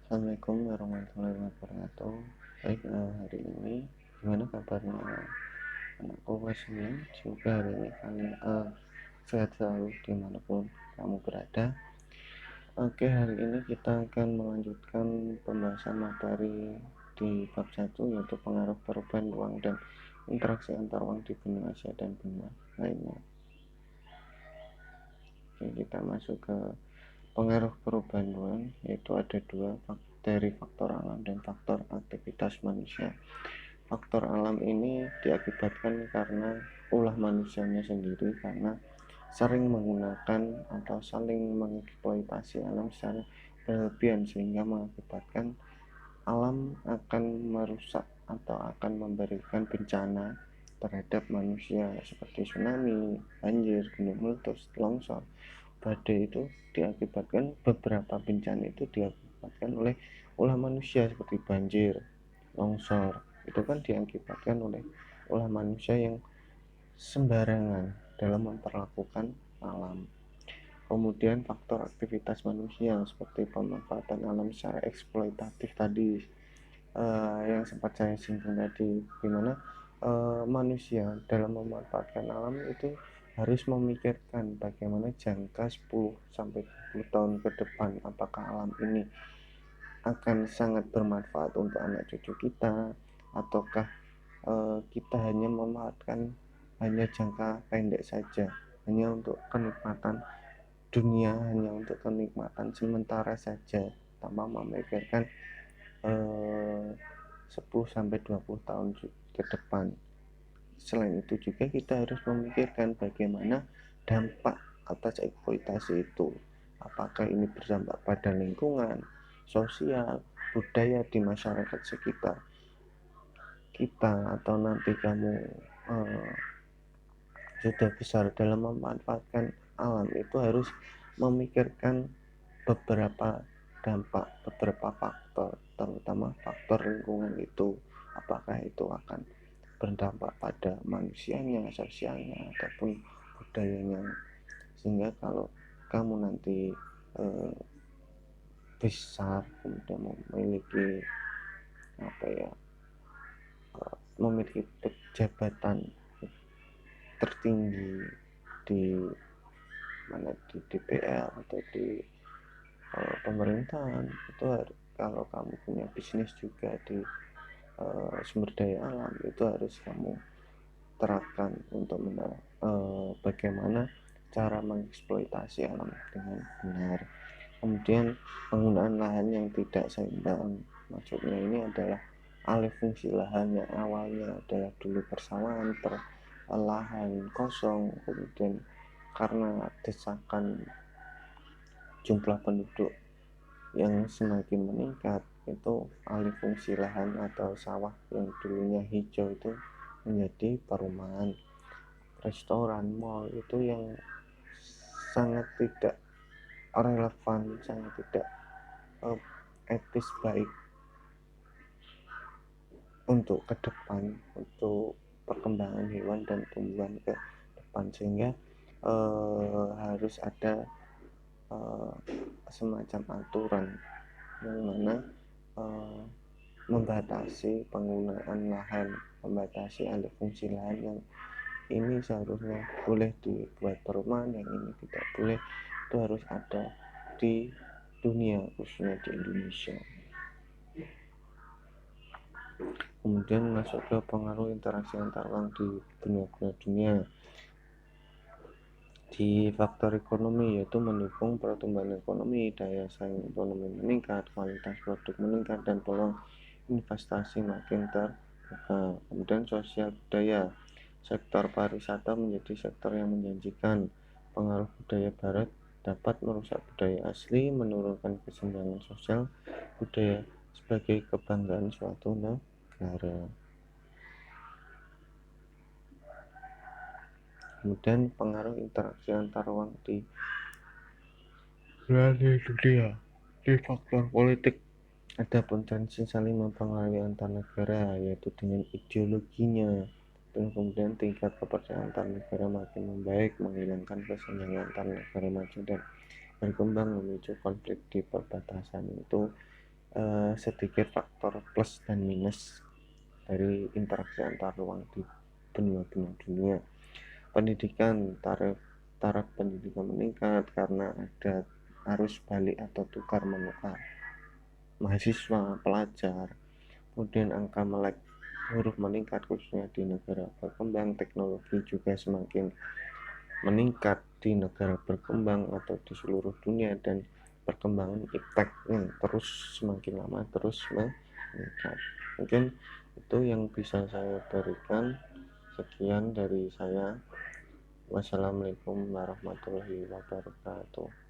Assalamualaikum warahmatullahi wabarakatuh. Baik, hari ini gimana kabarnya anakku semua? Semoga hari ini kalian sehat selalu dimanapun kamu berada. Oke, hari ini kita akan melanjutkan pembahasan materi di bab 1, yaitu pengaruh perubahan ruang dan interaksi antar ruang di benua Asia dan benua lainnya. Oke, kita masuk ke pengaruh perubahan ruang, yaitu ada dua, dari faktor alam dan faktor aktivitas manusia. Faktor alam ini diakibatkan karena ulah manusianya sendiri, karena sering menggunakan atau saling mengeksploitasi alam secara berlebihan, sehingga mengakibatkan alam akan merusak atau akan memberikan bencana terhadap manusia seperti tsunami, banjir, gunung meletus, longsor, badai. Itu diakibatkan, beberapa bencana itu diakibatkan oleh ulah manusia seperti banjir, longsor. Itu kan diakibatkan oleh ulah manusia yang sembarangan dalam memperlakukan alam. Kemudian faktor aktivitas manusia seperti pemanfaatan alam secara eksploitatif tadi, yang sempat saya singgung tadi, di mana manusia dalam memanfaatkan alam itu harus memikirkan bagaimana jangka 10 sampai 20 tahun ke depan, apakah alam ini akan sangat bermanfaat untuk anak cucu kita, ataukah kita hanya memanfaatkan hanya jangka pendek saja, hanya untuk kenikmatan dunia, hanya untuk kenikmatan sementara saja, tanpa memikirkan 10 sampai 20 tahun ke depan. Selain itu juga kita harus memikirkan bagaimana dampak atas eksploitasi itu. Apakah ini berdampak pada lingkungan, sosial, budaya di masyarakat sekitar kita, atau nanti kamu sudah besar dalam memanfaatkan alam, itu harus memikirkan beberapa dampak, beberapa faktor, terutama faktor lingkungan itu. Apakah itu akan berdampak pada manusianya, sosialnya, ataupun budayanya, sehingga kalau kamu nanti besar, kemudian memiliki jabatan tertinggi di DPR atau di pemerintahan, itu kalau kamu punya bisnis juga di sumber daya alam, itu harus kamu terapkan untuk bagaimana cara mengeksploitasi alam dengan benar. Kemudian penggunaan lahan yang tidak seimbang, maksudnya ini adalah alih fungsi lahan yang awalnya adalah dulu persawahan, lahan kosong, kemudian karena desakan jumlah penduduk yang semakin meningkat, itu alih fungsi lahan atau sawah yang dulunya hijau itu menjadi perumahan, restoran, mall, itu yang sangat tidak relevan, sangat tidak etis baik untuk ke depan, untuk perkembangan hewan dan tumbuhan ke depan, sehingga harus ada semacam aturan yang mana membatasi penggunaan lahan, membatasi alih fungsi lahan. Yang ini seharusnya boleh dibuat perumahan, yang ini tidak boleh. Itu harus ada di dunia, khususnya di Indonesia. Kemudian masuk ke pengaruh interaksi antar ruang di benua-benua dunia. Di faktor ekonomi, yaitu mendukung pertumbuhan ekonomi, daya saing ekonomi meningkat, kualitas produk meningkat, dan peluang investasi makin terbuka. Kemudian sosial budaya, sektor pariwisata menjadi sektor yang menjanjikan. Pengaruh budaya barat dapat merusak budaya asli, menurunkan kesenjangan sosial. Budaya sebagai kebanggaan suatu negara. Kemudian pengaruh interaksi antar ruang di dunia. Di faktor politik, ada potensi saling mempengaruhi antar negara, yaitu dengan ideologinya. Dan kemudian tingkat kepercayaan antar negara makin membaik, menghilangkan kesenjangan antar negara maju dan berkembang, memicu konflik di perbatasan. Itu sedikit faktor plus dan minus dari interaksi antar ruang di benua-benua dunia. Pendidikan, taraf pendidikan meningkat karena ada arus balik atau tukar menukar mahasiswa, pelajar. Kemudian angka melek huruf meningkat khususnya di negara berkembang. Teknologi juga semakin meningkat di negara berkembang atau di seluruh dunia, dan perkembangan iptek terus semakin lama terus meningkat. Mungkin itu yang bisa saya berikan. Sekian dari saya. Wassalamualaikum warahmatullahi wabarakatuh.